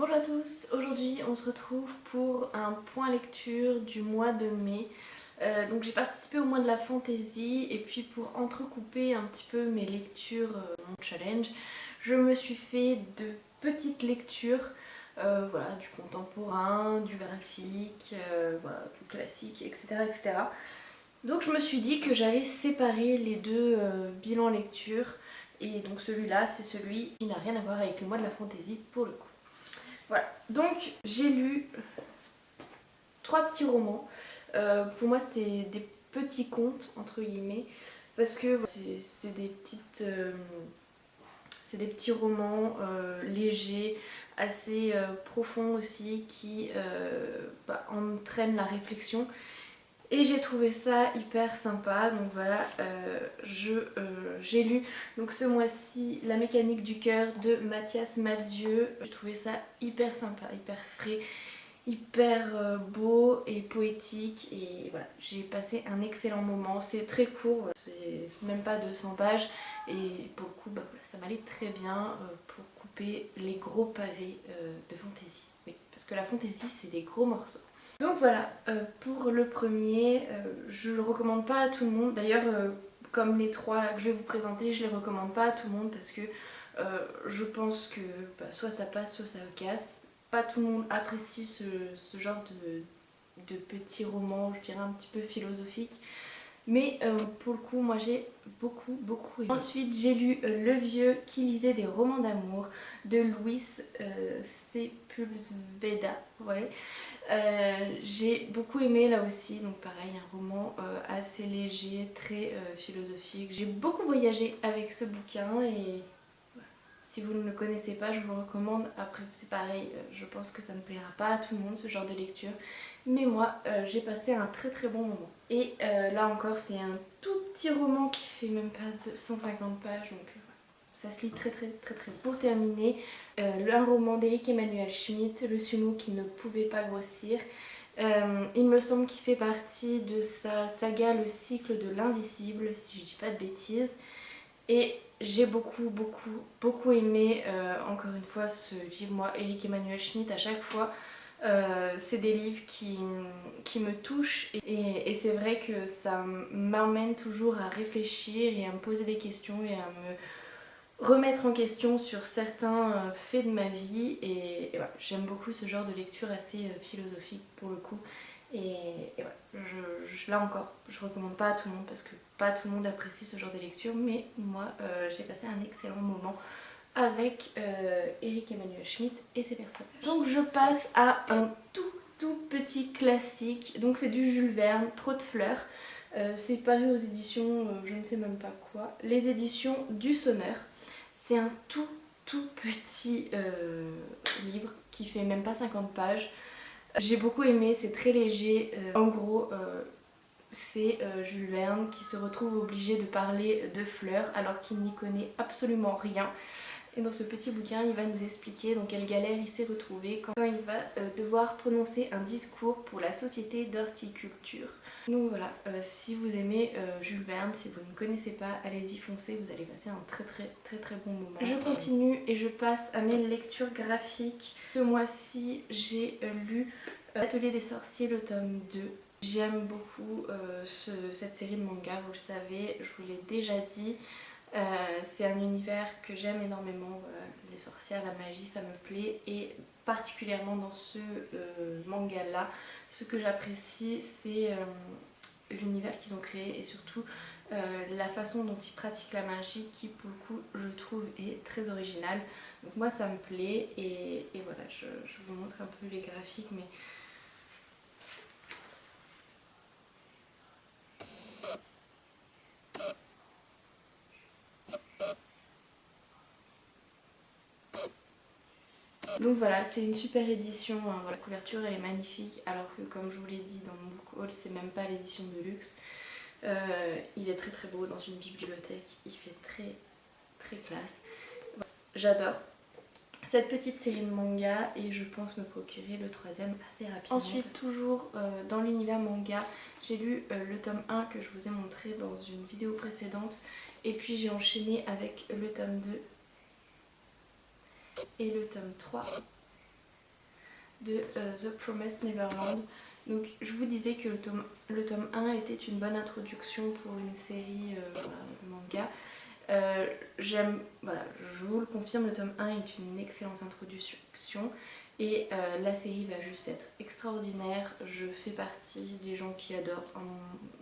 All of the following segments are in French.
Bonjour à tous, aujourd'hui on se retrouve pour un point lecture du mois de mai. Donc j'ai participé au mois de la fantaisie et puis pour entrecouper un petit peu mes lectures, mon challenge, je me suis fait de petites lectures, voilà, du contemporain, du graphique, voilà, du classique, etc., etc. Donc je me suis dit que j'allais séparer les deux bilans lecture et donc celui-là c'est celui qui n'a rien à voir avec le mois de la fantaisie pour le coup. Voilà, donc j'ai lu 3 petits romans. Pour moi c'est des petits contes entre guillemets parce que c'est des petites... c'est des petits romans légers, assez profonds aussi qui entraînent la réflexion. Et j'ai trouvé ça hyper sympa, donc voilà, j'ai lu donc ce mois-ci La mécanique du cœur de Mathias Malzieu. J'ai trouvé ça hyper sympa, hyper frais, hyper beau et poétique et voilà, j'ai passé un excellent moment. C'est très court, c'est même pas 200 pages et pour le coup voilà, ça m'allait très bien pour couper les gros pavés de fantaisie. Oui, parce que la fantaisie c'est des gros morceaux. Donc voilà, pour le premier, je le recommande pas à tout le monde. D'ailleurs, comme les 3 que je vais vous présenter, je les recommande pas à tout le monde parce que je pense que soit ça passe, soit ça casse. Pas tout le monde apprécie ce genre de petits romans, je dirais un petit peu philosophiques. Mais pour le coup, moi j'ai beaucoup aimé. Ensuite, j'ai lu Le Vieux qui lisait des romans d'amour de Luis Sepulveda. Ouais. J'ai beaucoup aimé là aussi, donc pareil, un roman assez léger, très philosophique. J'ai beaucoup voyagé avec ce bouquin et voilà. Si vous ne le connaissez pas, je vous le recommande. Après, c'est pareil, je pense que ça ne plaira pas à tout le monde ce genre de lecture. Mais moi, j'ai passé un très bon moment. Et là encore, c'est un tout petit roman qui fait même pas 150 pages, donc ça se lit très. Pour terminer, un roman d'Éric Emmanuel Schmitt, Le sumo qui ne pouvait pas grossir. Il me semble qu'il fait partie de sa saga Le cycle de l'invisible, si je dis pas de bêtises. Et j'ai beaucoup aimé, encore une fois, ce livre. Moi, Éric Emmanuel Schmitt, à chaque fois, c'est des livres qui me touchent et c'est vrai que ça m'emmène toujours à réfléchir et à me poser des questions et à me remettre en question sur certains faits de ma vie et voilà, j'aime beaucoup ce genre de lecture assez philosophique pour le coup et voilà, là encore je recommande pas à tout le monde parce que pas tout le monde apprécie ce genre de lecture mais moi j'ai passé un excellent moment avec Éric Emmanuel Schmitt et ses personnages. Donc je passe à un tout petit classique, donc c'est du Jules Verne, Trop de fleurs. C'est paru aux éditions, je ne sais même pas quoi, les éditions du Sonneur. C'est un tout petit livre qui fait même pas 50 pages. J'ai beaucoup aimé, c'est très léger. En gros, c'est Jules Verne qui se retrouve obligé de parler de fleurs alors qu'il n'y connaît absolument rien. Et dans ce petit bouquin, il va nous expliquer dans quelle galère il s'est retrouvé quand il va devoir prononcer un discours pour la société d'horticulture. Donc voilà, si vous aimez Jules Verne, si vous ne connaissez pas, allez-y foncez, vous allez passer un très bon moment. Je continue et je passe à mes lectures graphiques. Ce mois-ci, j'ai lu Atelier des sorciers, le tome 2. J'aime beaucoup cette série de mangas, vous le savez, je vous l'ai déjà dit. C'est un univers que j'aime énormément, voilà, les sorcières, la magie, ça me plaît et particulièrement dans ce manga là, ce que j'apprécie c'est l'univers qu'ils ont créé et surtout la façon dont ils pratiquent la magie qui pour le coup je trouve est très originale. Donc moi ça me plaît et voilà, je vous montre un peu les graphiques mais... Donc voilà, c'est une super édition, hein. La couverture elle est magnifique alors que comme je vous l'ai dit dans mon book haul, c'est même pas l'édition de luxe. Il est très beau dans une bibliothèque, il fait très classe. Voilà. J'adore cette petite série de manga et je pense me procurer le 3e assez rapidement. Ensuite, toujours dans l'univers manga, j'ai lu le tome 1 que je vous ai montré dans une vidéo précédente et puis j'ai enchaîné avec le tome 2 et le tome 3 de The Promised Neverland. Donc je vous disais que le tome 1 était une bonne introduction pour une série voilà, de manga. Voilà, je vous le confirme, le tome 1 est une excellente introduction et la série va juste être extraordinaire. Je fais partie des gens qui adorent.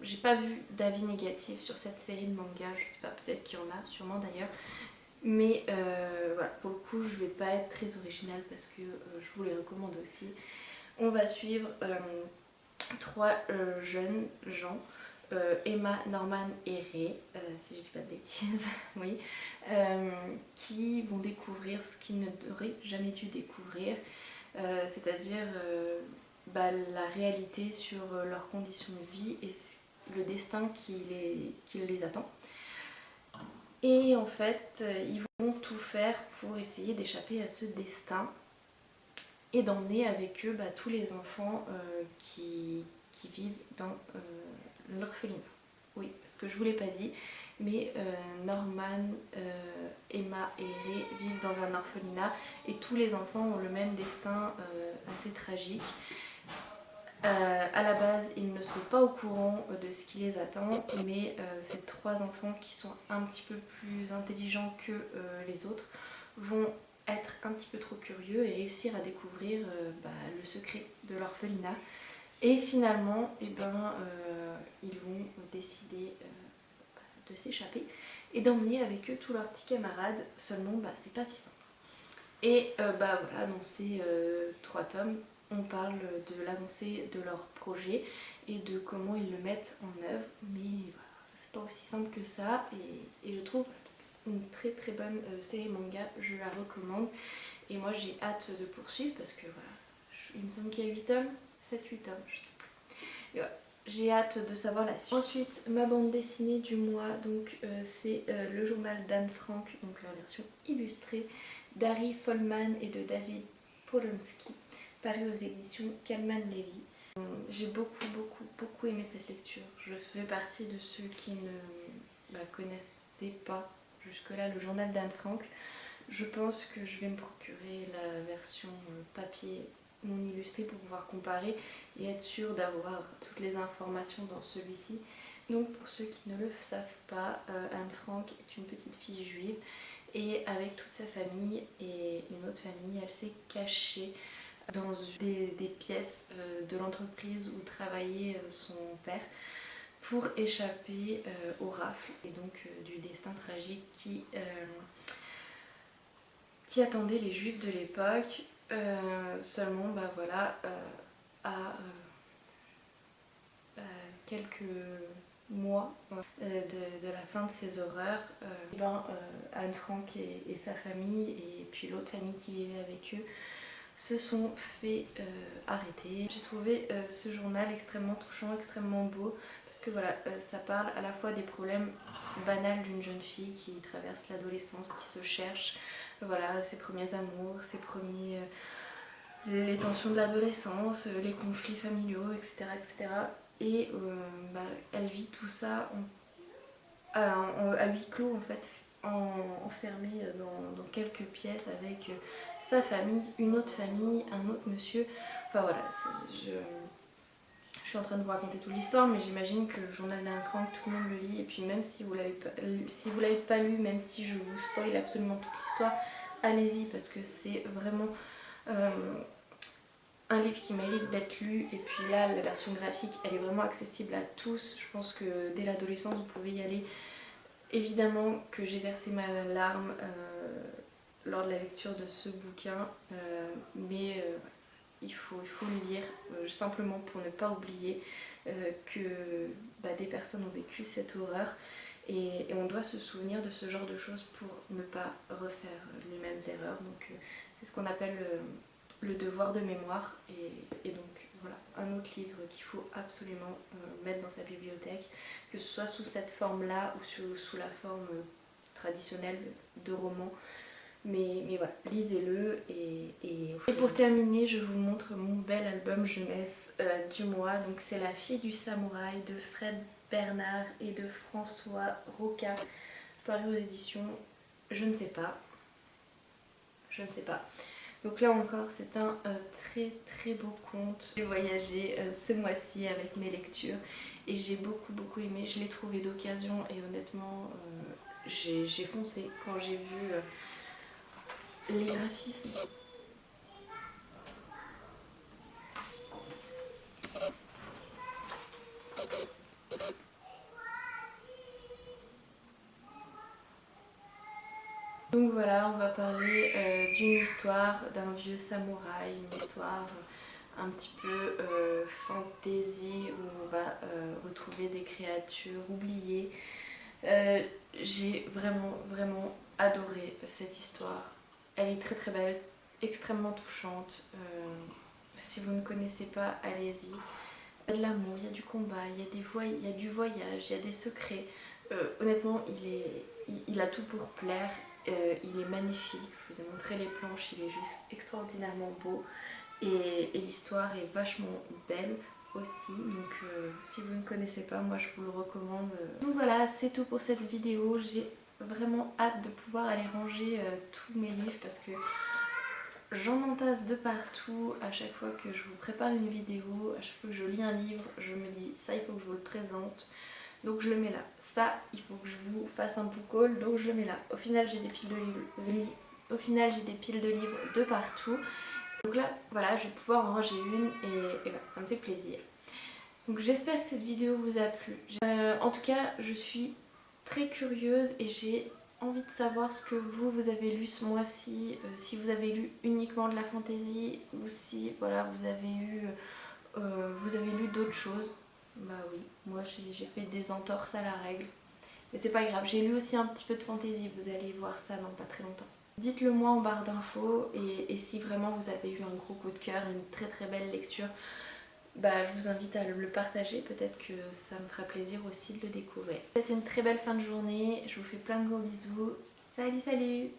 J'ai pas vu d'avis négatifs sur cette série de manga, je sais pas, peut-être qu'il y en a, sûrement d'ailleurs. Mais voilà, pour le coup, je vais pas être très originale parce que je vous les recommande aussi. On va suivre 3 jeunes gens. Emma, Norman et Ray, si je dis pas de bêtises, oui, qui vont découvrir ce qu'ils n'auraient jamais dû découvrir, c'est-à-dire la réalité sur leurs conditions de vie et le destin qui les attend. Et en fait, ils vont tout faire pour essayer d'échapper à ce destin et d'emmener avec eux tous les enfants qui vivent dans l'orphelinat. Oui, parce que je vous l'ai pas dit, mais Norman, Emma et Ray vivent dans un orphelinat et tous les enfants ont le même destin assez tragique. À la base, ils ne sont pas au courant de ce qui les attend, mais ces 3 enfants qui sont un petit peu plus intelligents que les autres vont être un petit peu trop curieux et réussir à découvrir le secret de l'orphelinat. Et finalement, ils vont décider de s'échapper et d'emmener avec eux tous leurs petits camarades, seulement c'est pas si simple. Et voilà, dans ces 3 tomes, on parle de l'avancée de leur projet et de comment ils le mettent en œuvre, mais voilà, c'est pas aussi simple que ça et je trouve une très très bonne série manga, je la recommande et moi j'ai hâte de poursuivre parce que voilà, il me semble qu'il y a 8 tomes, 7-8 tomes, je sais plus. Et voilà, j'ai hâte de savoir la suite. Ensuite, ma bande dessinée du mois, donc c'est le journal d'Anne Frank, donc la version illustrée d'Ari Folman et de David Polonsky, paru aux éditions Kalman Levy. J'ai beaucoup aimé cette lecture. Je fais partie de ceux qui ne connaissaient pas jusque-là le journal d'Anne Frank. Je pense que je vais me procurer la version papier non illustrée pour pouvoir comparer et être sûre d'avoir toutes les informations dans celui-ci. Donc pour ceux qui ne le savent pas, Anne Frank est une petite fille juive et avec toute sa famille et une autre famille, elle s'est cachée dans des pièces de l'entreprise où travaillait son père pour échapper aux rafles et donc du destin tragique qui attendait les juifs de l'époque. Seulement voilà, à quelques mois de la fin de ces horreurs, Anne Frank et sa famille et puis l'autre famille qui vivait avec eux se sont fait arrêter. J'ai trouvé ce journal extrêmement touchant, extrêmement beau parce que voilà, ça parle à la fois des problèmes banals d'une jeune fille qui traverse l'adolescence, qui se cherche, voilà, ses premiers amours, les tensions de l'adolescence, les conflits familiaux, etc. etc. Et elle vit tout ça à huis clos en fait, enfermée dans quelques pièces avec sa famille, une autre famille, un autre monsieur. Enfin voilà, je suis en train de vous raconter toute l'histoire, mais j'imagine que le journal d'Anne Frank, tout le monde le lit. Et puis même si vous l'avez pas lu, même si je vous spoil absolument toute l'histoire, allez-y parce que c'est vraiment un livre qui mérite d'être lu. Et puis là, la version graphique, elle est vraiment accessible à tous. Je pense que dès l'adolescence, vous pouvez y aller. Évidemment que j'ai versé ma larme lors de la lecture de ce bouquin, mais il faut le lire simplement pour ne pas oublier que des personnes ont vécu cette horreur et on doit se souvenir de ce genre de choses pour ne pas refaire les mêmes erreurs. Donc c'est ce qu'on appelle le devoir de mémoire et donc voilà, un autre livre qu'il faut absolument mettre dans sa bibliothèque, que ce soit sous cette forme-là ou sous la forme traditionnelle de roman. Mais voilà, lisez-le et pour terminer, je vous montre mon bel album jeunesse du mois. Donc c'est La fille du samouraï de Fred Bernard et de François Roca, paru aux éditions je ne sais pas. Donc là encore c'est un très très beau conte. J'ai voyagé ce mois-ci avec mes lectures et j'ai beaucoup aimé. Je l'ai trouvé d'occasion et honnêtement j'ai foncé quand j'ai vu les graphismes. Donc voilà, on va parler d'une histoire d'un vieux samouraï, une histoire un petit peu fantasy où on va retrouver des créatures oubliées. J'ai vraiment adoré cette histoire. Elle est très belle, extrêmement touchante. Si vous ne connaissez pas, allez-y. Il y a de l'amour, il y a du combat, il y a du voyage, il y a des secrets. Honnêtement, il a tout pour plaire. Il est magnifique. Je vous ai montré les planches, il est juste extraordinairement beau. Et l'histoire est vachement belle aussi. Donc si vous ne connaissez pas, moi je vous le recommande. Donc voilà, c'est tout pour cette vidéo. J'ai vraiment hâte de pouvoir aller ranger tous mes livres parce que j'en entasse de partout. À chaque fois que je vous prépare une vidéo, à chaque fois que je lis un livre, je me dis ça il faut que je vous le présente. Donc je le mets là. Ça il faut que je vous fasse un book haul, donc je le mets là. Au final j'ai des piles de livres. Au final j'ai des piles de livres de partout. Donc là voilà, je vais pouvoir en ranger une et voilà, ça me fait plaisir. Donc j'espère que cette vidéo vous a plu. En tout cas je suis très curieuse et j'ai envie de savoir ce que vous avez lu ce mois-ci, si vous avez lu uniquement de la fantasy ou si voilà vous avez lu d'autres choses. Bah oui, moi j'ai fait des entorses à la règle. Mais c'est pas grave, j'ai lu aussi un petit peu de fantasy, vous allez voir ça dans pas très longtemps. Dites-le moi en barre d'infos et si vraiment vous avez eu un gros coup de cœur, une très belle lecture, bah, je vous invite à le partager, peut-être que ça me fera plaisir aussi de le découvrir. C'était une très belle fin de journée, je vous fais plein de gros bisous. Salut